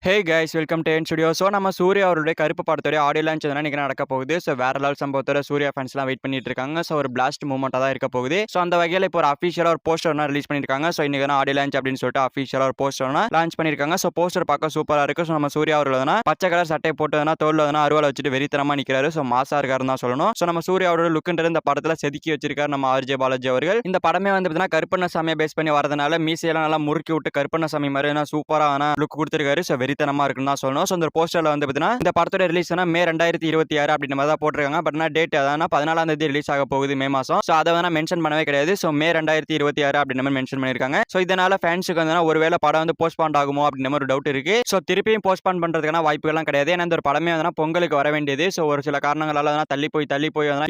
Hey guys welcome to N studio. So நம்ம சூர்யா அவருடைய கருப்பு படத்துடைய ஆடியோ லான்ச் இன்னைக்கு நடக்க போகுது. ஸோ வேற லெவல் சம்பவத்தோட சூர்யா ஃபேன்ஸ்லாம் வெயிட் பண்ணிட்டு இருக்காங்க. ஸோ ஒரு பிளாஸ்ட் மூமெண்ட்டாக தான் இருக்க போகுது. ஸோ அந்த வகையில் இப்போ ஒரு அஃபிஷியலாக ஒரு போஸ்டர் ரிலீஸ் பண்ணியிருக்காங்க. ஸோ இன்னைக்கு ஆடியோ லான்ச் அப்படின்னு சொல்லிட்டு அஃபிஷியலாக ஒரு போஸ்டர் லான்ச் பண்ணியிருக்காங்க. ஸோ போஸ்டர் பார்க்க சூப்பராக இருக்கு. ஸோ நம்ம சூர்யா அவர்கள் பச்சை கலர் சட்டை போட்டு தோல்ல அருவாலை வச்சுட்டு வெறித்தனமா நிற்கிறாரு. ஸோ மாசா இருக்காருன்னு தான் சொல்லணும். ஸோ நம்ம சூர்யா அவரோட லுக்குன்றது இந்த படத்தில் செதுக்கி வச்சிருக்காரு நம்ம ஆர்ஜே பாலாஜி அவர்கள். இந்த படமே வந்து பார்த்தீங்கன்னா கருப்பண்ணசாமியை பேஸ் பண்ணி வரதுனால மீசையெல்லாம் நல்லா முறுக்கி விட்டு கருப்பண்ணசாமி மாதிரி சூப்பரான லுக் கொடுத்துருக்காரு. ஸோ வெறித்தனமா இருக்குன்னு தான் சொல்லணும். ஸோ இந்த போஸ்டர்ல வந்து பார்த்தீங்கன்னா இந்த படத்தோட ரிலீஸ் மே 2026 அப்படின்ற மாதிரி தான் போட்டிருக்காங்க. பட் டேட் அதான் 14ஆம் தேதி ரிலீஸ் ஆக போகுது மே மாசம். ஸோ அதை வேணா மென்ஷன் பண்ணவே கிடையாது. ஸோ மே 2026 அப்படின்ற மாதிரி மென்ஷன் பண்ணியிருக்காங்க. ஸோ இதனால ஃபேன்ஸுக்கு வந்து ஒருவேளை படம் வந்து போஸ்ட்பாண்ட் ஆகுமோ அப்படின்ற மாதிரி ஒரு டவுட் இருக்கு. ஸோ திருப்பியும் போஸ்ட்பாண்ட் பண்றதுக்கான வாய்ப்புகள்லாம் கிடையாது. ஏன்னா இந்த ஒரு படமே வந்து பொங்கலுக்கு வர வேண்டியது. ஸோ ஒரு சில காரணங்களால தள்ளி போய்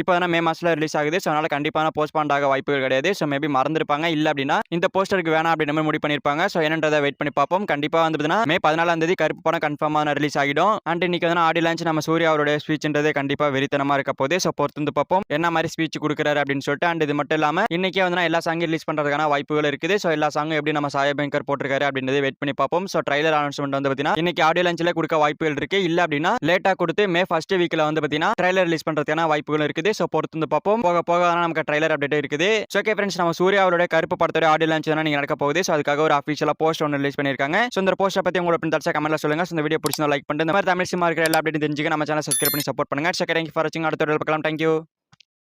இப்போ மே மாசத்துல ரிலீஸ் ஆகுது. ஸோ அதனால கண்டிப்பான போஸ்ட்பாண்ட் ஆக வாய்ப்புகள் கிடையாது. ஸோ மேபி மறந்துருப்பாங்க. இல்ல அப்படின்னா இந்த போஸ்டருக்கு வேணாம் அப்படின்ற மாதிரி முடிவு பண்ணிருப்பாங்க. ஸோ என்னன்றதை வெயிட் பண்ணி பார்ப்போம். கண்டிப்பா வந்து மே 14ஆம் தேதி கருப்பு படம் கன்ஃபார்மா ரிலீஸ் ஆகிடும். அண்ட் இன்னைக்கு வந்து ஆடியோ லான்ச் நம்ம சூர்யா அவருடைய ஸ்பீச்ன்றதே கண்டிப்பா வெறித்தனமா இருக்க போகுது. ஸோ பொறுத்து பார்ப்போம் என்ன மாதிரி ஸ்பீச் கொடுக்குறாரு அப்படின்னு சொல்லிட்டு. அண்ட் இது மட்டும் இல்லாம இன்னைக்கே வந்து எல்லா சாங்கும் ரிலீஸ் பண்றதுக்கான வாய்ப்புகள் இருக்குது. ஸோ எல்லா சாங்கும் எப்படி நம்ம சாயபங்கர் போட்டிருக்காரு அப்படின்றத வெயிட் பண்ணி பார்ப்போம். ஸோ ட்ரைலர் அனௌன்ஸ்மெண்ட் வந்து பார்த்தீங்கன்னா இன்னைக்கு ஆடியோ லான்ச்ல கொடுக்க வாய்ப்புகள் இருக்கு. இல்ல அப்படின்னா லேட்டா கொடுத்து மே ஃபர்ஸ்ட் வீக்ல வந்து பார்த்தீங்கன்னா ட்ரைலர் ரிலீஸ் பண்றதுக்கான வாய்ப்புகள் இருக்குது. ஸோ பொறுத்து பார்ப்போம். போக போக நமக்கு ட்ரைலர் அப்டேட் இருக்குது. ஸோ ஓகே ஃப்ரெண்ட்ஸ், நம்ம சூர்யா அவருடைய கருப்பு படத்தோட ஆடியோ லான்ச் நீங்க நடக்க போகுது. ஸோ அதுக்காக ஒரு அஃபிஷியலா போஸ்ட் ஒன்று ரிலீஸ் பண்ணிருக்காங்க. ஸோ இந்த போஸ்டர் பத்தி உங்களுக்கு தெரிஞ்சா கமெண்ட்ல சொல்லுங்க. ஸோ இந்த வீடியோ பிடிச்சா லைக் பண்ணிட்டு இந்த மாதிரி தமிழ் சினிமா இருக்கிற எல்லா அப்டேட் தெரிஞ்சுக்க நம்ம சேனல் சப்ஸ்கிரைப் பண்ணி சப்போர்ட் பண்ணுங்க. தேங்க்யூ ஃபார் வாட்சிங். அடுத்த வீடியோல பார்க்கலாம். தேங்க்யூ.